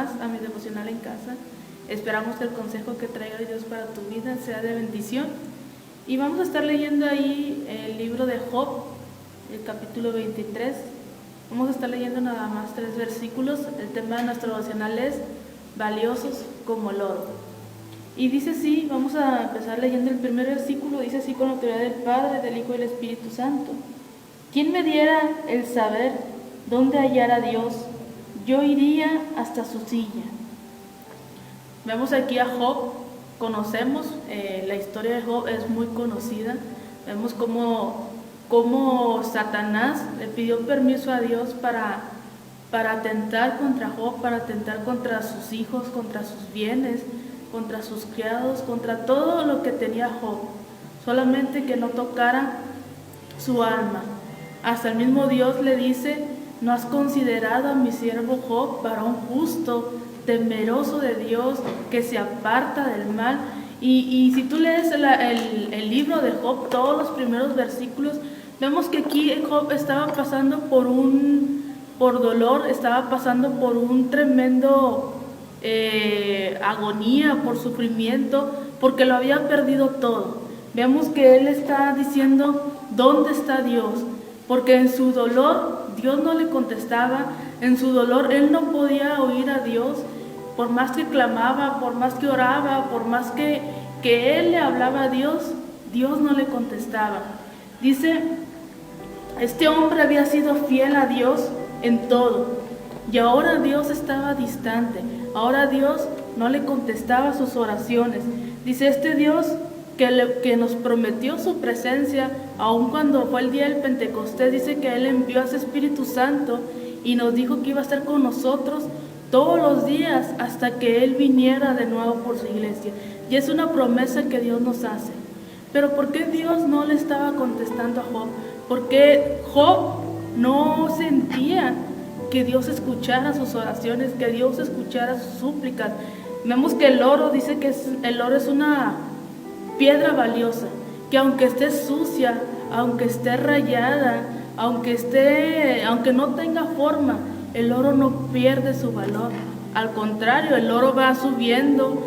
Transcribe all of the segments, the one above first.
más a mi devocional en casa. Esperamos que el consejo que traiga Dios para tu vida sea de bendición. Y vamos a estar leyendo ahí el libro de Job, el capítulo 23. Vamos a estar leyendo nada más 3 versículos. El tema de nuestro devocional es valiosos como el oro. Y dice así, vamos a empezar leyendo el primer versículo. Dice así: con la autoridad del Padre, del Hijo y del Espíritu Santo. ¿Quién me diera el saber dónde hallar a Dios? Yo iría hasta su silla. Vemos aquí a Job, conocemos, la historia de Job es muy conocida. Vemos cómo Satanás le pidió permiso a Dios para atentar contra Job, para atentar contra sus hijos, contra sus bienes, contra sus criados, contra todo lo que tenía Job, solamente que no tocara su alma. Hasta el mismo Dios le dice: ¿no has considerado a mi siervo Job, varón justo, temeroso de Dios, que se aparta del mal? Y si tú lees el libro de Job, todos los primeros versículos, vemos que aquí Job estaba pasando por dolor, estaba pasando por un tremendo agonía, por sufrimiento, porque lo había perdido todo. Vemos que él está diciendo: ¿dónde está Dios? Porque en su dolor Dios no le contestaba, en su dolor él no podía oír a Dios, por más que clamaba, por más que oraba, por más que él le hablaba a Dios, Dios no le contestaba. Dice, este hombre había sido fiel a Dios en todo, y ahora Dios estaba distante, ahora Dios no le contestaba sus oraciones. Dice, este Dios que nos prometió su presencia, aun cuando fue el día del Pentecostés, dice que Él envió a su Espíritu Santo y nos dijo que iba a estar con nosotros todos los días hasta que Él viniera de nuevo por su iglesia. Y es una promesa que Dios nos hace. Pero ¿por qué Dios no le estaba contestando a Job? Porque Job no sentía que Dios escuchara sus oraciones, que Dios escuchara sus súplicas. Vemos que el oro, dice que el oro es una piedra valiosa, que aunque esté sucia, aunque esté rayada, aunque no tenga forma, el oro no pierde su valor. Al contrario, el oro va subiendo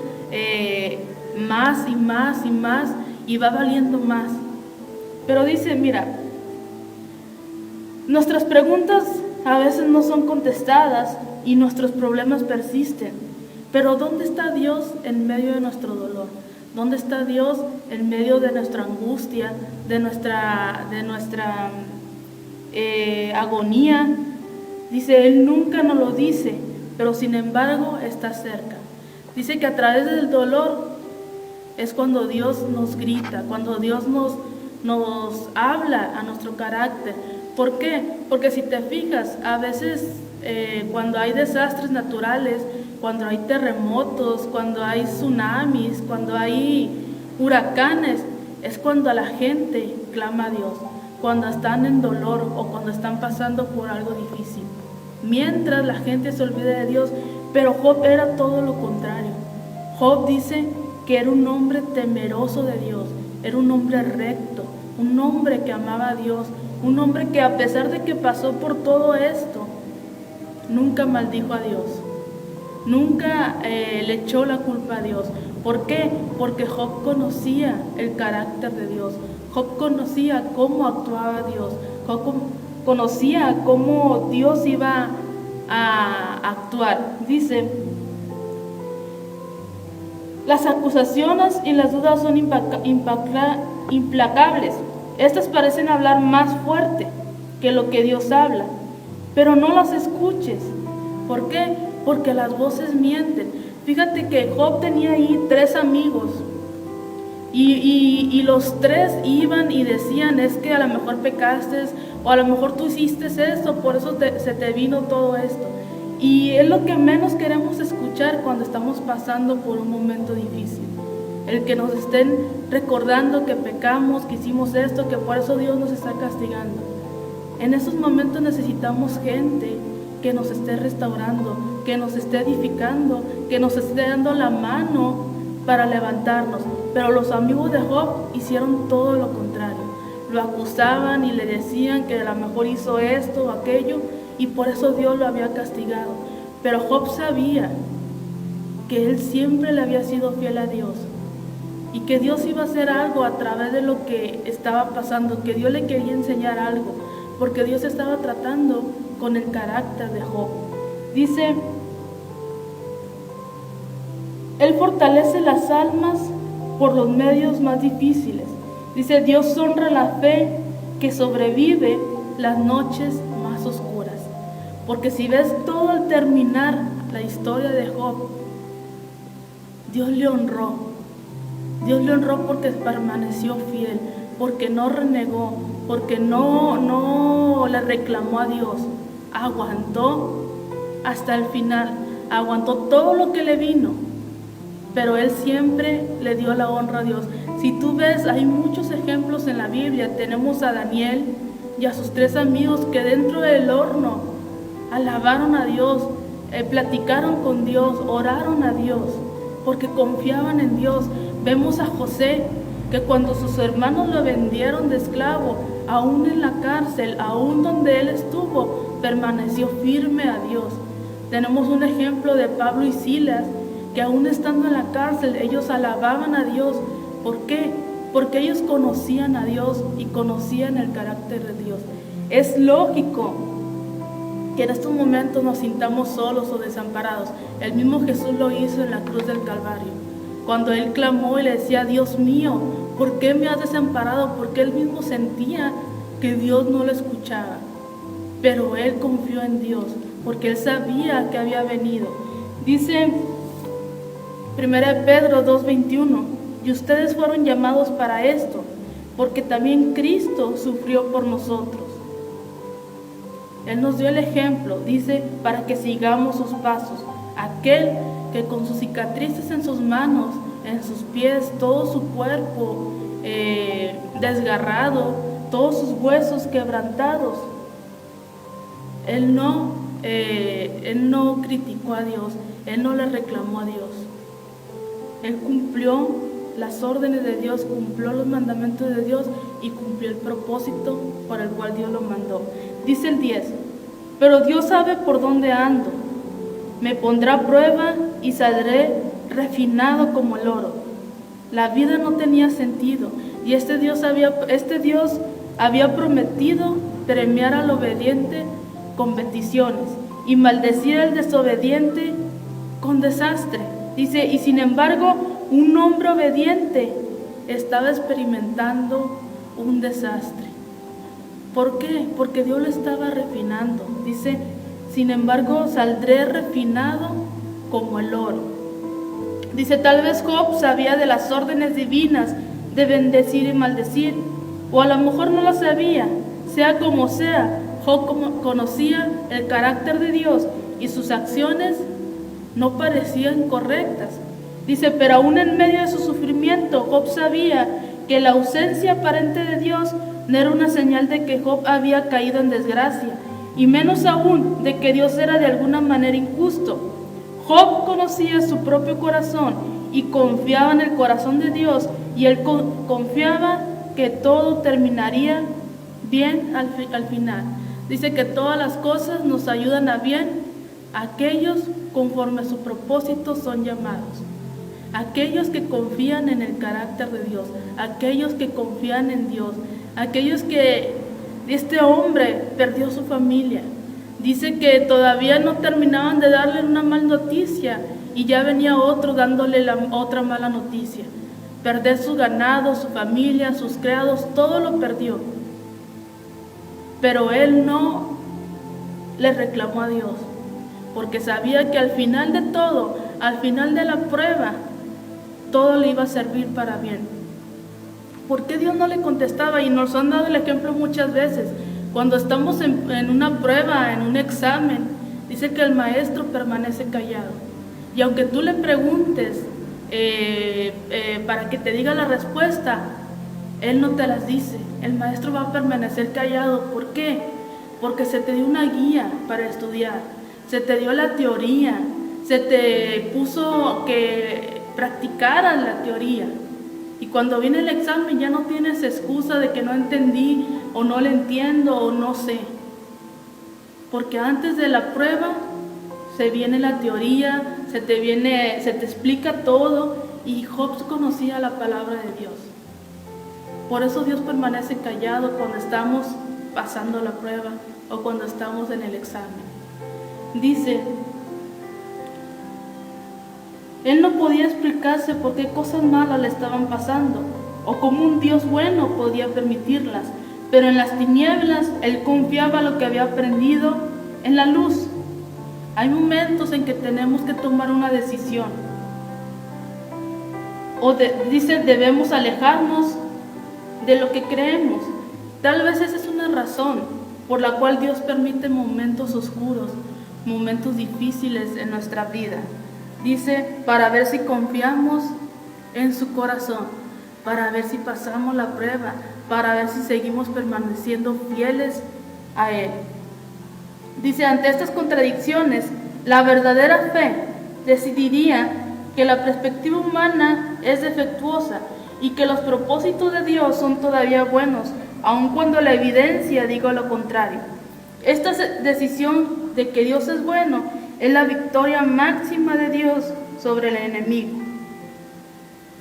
más y más y más, y va valiendo más. Pero dice, mira, nuestras preguntas a veces no son contestadas y nuestros problemas persisten. Pero ¿dónde está Dios en medio de nuestro dolor? ¿Dónde está Dios en medio de nuestra angustia, de nuestra agonía? Dice, Él nunca nos lo dice, pero sin embargo está cerca. Dice que a través del dolor es cuando Dios nos grita, cuando Dios nos habla a nuestro carácter. ¿Por qué? Porque si te fijas, a veces cuando hay desastres naturales, cuando hay terremotos, cuando hay tsunamis, cuando hay huracanes, es cuando la gente clama a Dios, cuando están en dolor o cuando están pasando por algo difícil. Mientras la gente se olvida de Dios, pero Job era todo lo contrario. Job dice que era un hombre temeroso de Dios, era un hombre recto, un hombre que amaba a Dios, un hombre que a pesar de que pasó por todo esto, nunca maldijo a Dios. Nunca le echó la culpa a Dios. ¿Por qué? Porque Job conocía el carácter de Dios. Job conocía cómo actuaba Dios. Job conocía cómo Dios iba a actuar. Dice, las acusaciones y las dudas son implacables. Estas parecen hablar más fuerte que lo que Dios habla, pero no las escuches. ¿Por qué? Porque las voces mienten. Fíjate que Job tenía ahí 3 amigos y los 3 iban y decían, es que a lo mejor pecaste o a lo mejor tú hiciste esto, por eso se te vino todo esto. Y es lo que menos queremos escuchar cuando estamos pasando por un momento difícil. El que nos estén recordando que pecamos, que hicimos esto, que por eso Dios nos está castigando. En esos momentos necesitamos gente que nos esté restaurando, que nos esté edificando, que nos esté dando la mano para levantarnos. Pero los amigos de Job hicieron todo lo contrario. Lo acusaban y le decían que a lo mejor hizo esto o aquello, y por eso Dios lo había castigado. Pero Job sabía que él siempre le había sido fiel a Dios y que Dios iba a hacer algo a través de lo que estaba pasando, que Dios le quería enseñar algo, porque Dios estaba tratando con el carácter de Job. Dice, Él fortalece las almas por los medios más difíciles. Dice, Dios honra la fe que sobrevive las noches más oscuras. Porque si ves todo al terminar la historia de Job, Dios le honró. Dios le honró porque permaneció fiel, porque no renegó, porque no le reclamó a Dios. Aguantó hasta el final, aguantó todo lo que le vino, pero él siempre le dio la honra a Dios. Si tú ves, hay muchos ejemplos en la Biblia. Tenemos a Daniel y a sus 3 amigos que dentro del horno alabaron a Dios, platicaron con Dios, oraron a Dios, porque confiaban en Dios. Vemos a José, que cuando sus hermanos lo vendieron de esclavo, aún en la cárcel, aún donde él estuvo, permaneció firme a Dios. Tenemos un ejemplo de Pablo y Silas, que aún estando en la cárcel, ellos alababan a Dios. ¿Por qué? Porque ellos conocían a Dios y conocían el carácter de Dios. Es lógico que en estos momentos nos sintamos solos o desamparados. El mismo Jesús lo hizo en la cruz del Calvario, cuando Él clamó y le decía, Dios mío, ¿por qué me has desamparado? Porque Él mismo sentía que Dios no lo escuchaba. Pero Él confió en Dios, porque Él sabía que había venido. Dice 1 Pedro 2:21, y ustedes fueron llamados para esto, porque también Cristo sufrió por nosotros. Él nos dio el ejemplo, dice, para que sigamos sus pasos. Aquel que con sus cicatrices en sus manos, en sus pies, todo su cuerpo desgarrado, todos sus huesos quebrantados, Él no criticó a Dios, Él no le reclamó a Dios. Él cumplió las órdenes de Dios, cumplió los mandamientos de Dios y cumplió el propósito por el cual Dios lo mandó. Dice el 10, pero Dios sabe por dónde ando, me pondrá a prueba y saldré refinado como el oro. La vida no tenía sentido y este Dios había prometido premiar al obediente con bendiciones y maldecir al desobediente con desastre. Dice, y sin embargo, un hombre obediente estaba experimentando un desastre. ¿Por qué? Porque Dios lo estaba refinando. Dice, sin embargo, saldré refinado como el oro. Dice, tal vez Job sabía de las órdenes divinas de bendecir y maldecir, o a lo mejor no lo sabía. Sea como sea, Job conocía el carácter de Dios y sus acciones no parecían correctas. Dice, pero aún en medio de su sufrimiento, Job sabía que la ausencia aparente de Dios no era una señal de que Job había caído en desgracia, y menos aún de que Dios era de alguna manera injusto. Job conocía su propio corazón y confiaba en el corazón de Dios, y él confiaba que todo terminaría bien al final. Dice que todas las cosas nos ayudan a bien aquellos conforme a su propósito son llamados. Aquellos que confían en el carácter de Dios, aquellos que confían en Dios, aquellos que este hombre perdió su familia. Dice que todavía no terminaban de darle una mala noticia y ya venía otro dándole otra mala noticia. Perder su ganado, su familia, sus criados, todo lo perdió. Pero él no le reclamó a Dios, porque sabía que al final de todo, al final de la prueba, todo le iba a servir para bien. ¿Por qué Dios no le contestaba? Y nos han dado el ejemplo muchas veces. Cuando estamos en una prueba, en un examen, dice que el maestro permanece callado. Y aunque tú le preguntes para que te diga la respuesta, él no te las dice. El maestro va a permanecer callado. ¿Por qué? Porque se te dio una guía para estudiar, se te dio la teoría, se te puso que practicaras la teoría. Y cuando viene el examen ya no tienes excusa de que no entendí o no le entiendo o no sé. Porque antes de la prueba se viene la teoría, se te explica todo, y Job conocía la palabra de Dios. Por eso Dios permanece callado cuando estamos pasando la prueba o cuando estamos en el examen. Dice, él no podía explicarse por qué cosas malas le estaban pasando, o cómo un Dios bueno podía permitirlas, pero en las tinieblas él confiaba lo que había aprendido en la luz. Hay momentos en que tenemos que tomar una decisión. Dice, debemos alejarnos de lo que creemos. Tal vez esa es una razón por la cual Dios permite momentos oscuros, momentos difíciles en nuestra vida. Dice, para ver si confiamos en su corazón, para ver si pasamos la prueba, para ver si seguimos permaneciendo fieles a Él. Dice, ante estas contradicciones, la verdadera fe decidiría que la perspectiva humana es defectuosa y que los propósitos de Dios son todavía buenos, aun cuando la evidencia diga lo contrario. Esta decisión de que Dios es bueno es la victoria máxima de Dios sobre el enemigo.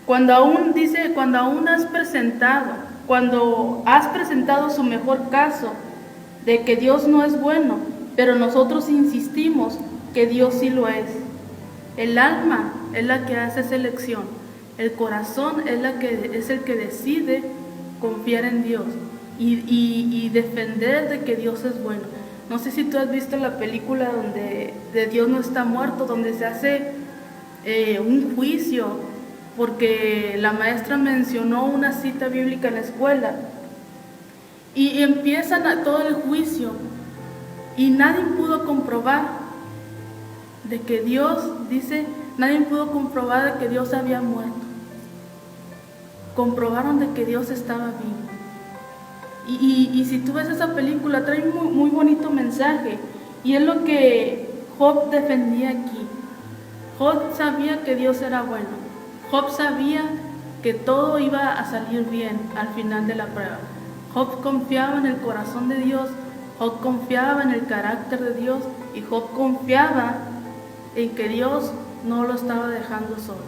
Cuando has presentado su mejor caso de que Dios no es bueno, pero nosotros insistimos que Dios sí lo es. El alma es la que hace esa elección. El corazón es el que decide confiar en Dios y defender de que Dios es bueno. No sé si tú has visto la película donde de Dios no está muerto, donde se hace un juicio porque la maestra mencionó una cita bíblica en la escuela y empiezan todo el juicio y nadie pudo comprobar de que Dios, nadie pudo comprobar de que Dios había muerto. Comprobaron de que Dios estaba vivo. Y si tú ves esa película, trae un muy bonito mensaje, y es lo que Job defendía aquí. Job sabía que Dios era bueno. Job sabía que todo iba a salir bien al final de la prueba. Job confiaba en el corazón de Dios, Job confiaba en el carácter de Dios, y Job confiaba en que Dios no lo estaba dejando solo.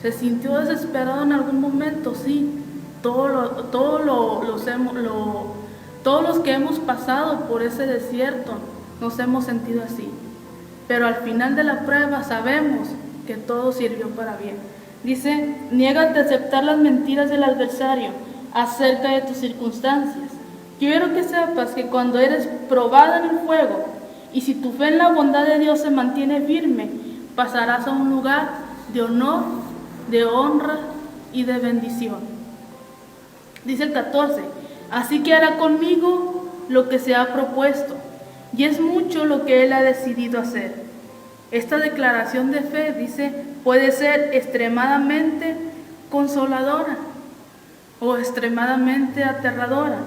¿Se sintió desesperado en algún momento? Sí. Todos los que hemos pasado por ese desierto nos hemos sentido así. Pero al final de la prueba sabemos que todo sirvió para bien. Dice, niégate a aceptar las mentiras del adversario acerca de tus circunstancias. Quiero que sepas que cuando eres probada en el fuego, y si tu fe en la bondad de Dios se mantiene firme, pasarás a un lugar de honor, de honra y de bendición. Dice el 14, así que hará conmigo lo que se ha propuesto, y es mucho lo que Él ha decidido hacer. Esta declaración de fe, dice, puede ser extremadamente consoladora o extremadamente aterradora.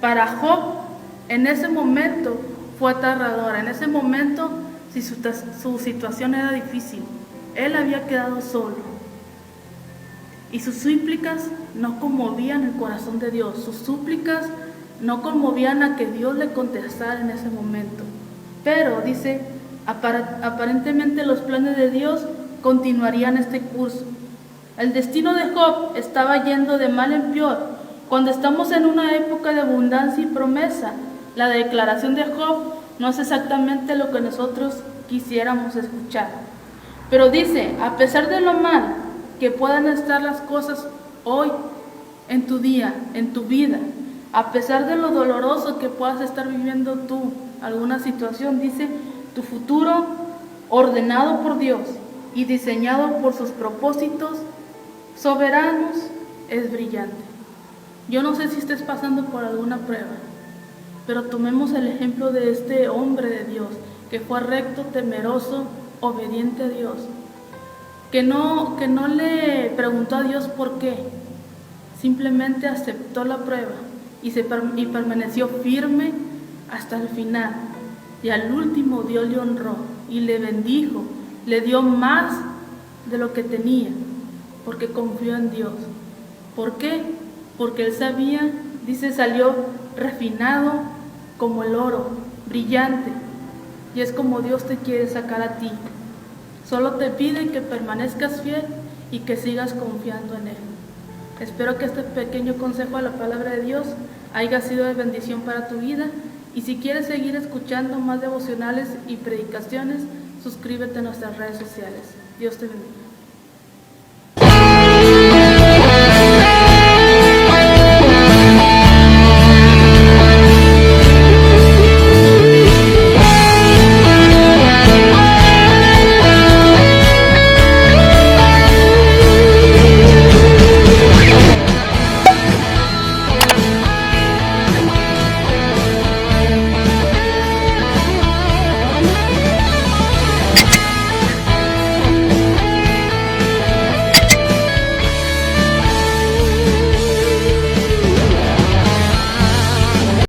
Para Job, en ese momento fue aterradora. En ese momento, si su situación era difícil, él había quedado solo. Y sus súplicas no conmovían el corazón de Dios. Sus súplicas no conmovían a que Dios le contestara en ese momento. Pero, dice, aparentemente los planes de Dios continuarían este curso. El destino de Job estaba yendo de mal en peor. Cuando estamos en una época de abundancia y promesa, la declaración de Job no es exactamente lo que nosotros quisiéramos escuchar. Pero dice, a pesar de lo mal que puedan estar las cosas hoy, en tu día, en tu vida, a pesar de lo doloroso que puedas estar viviendo tú, alguna situación, dice, tu futuro, ordenado por Dios y diseñado por sus propósitos soberanos, es brillante. Yo no sé si estés pasando por alguna prueba, pero tomemos el ejemplo de este hombre de Dios, que fue recto, temeroso, obediente a Dios, que no le preguntó a Dios por qué, simplemente aceptó la prueba y permaneció firme hasta el final. Y al último Dios le honró y le bendijo, le dio más de lo que tenía, porque confió en Dios. ¿Por qué? Porque él sabía, dice, salió refinado como el oro, brillante. y es como Dios te quiere sacar a ti. Solo te pide que permanezcas fiel y que sigas confiando en Él. Espero que este pequeño consejo a la palabra de Dios haya sido de bendición para tu vida, y si quieres seguir escuchando más devocionales y predicaciones, suscríbete a nuestras redes sociales. Dios te bendiga.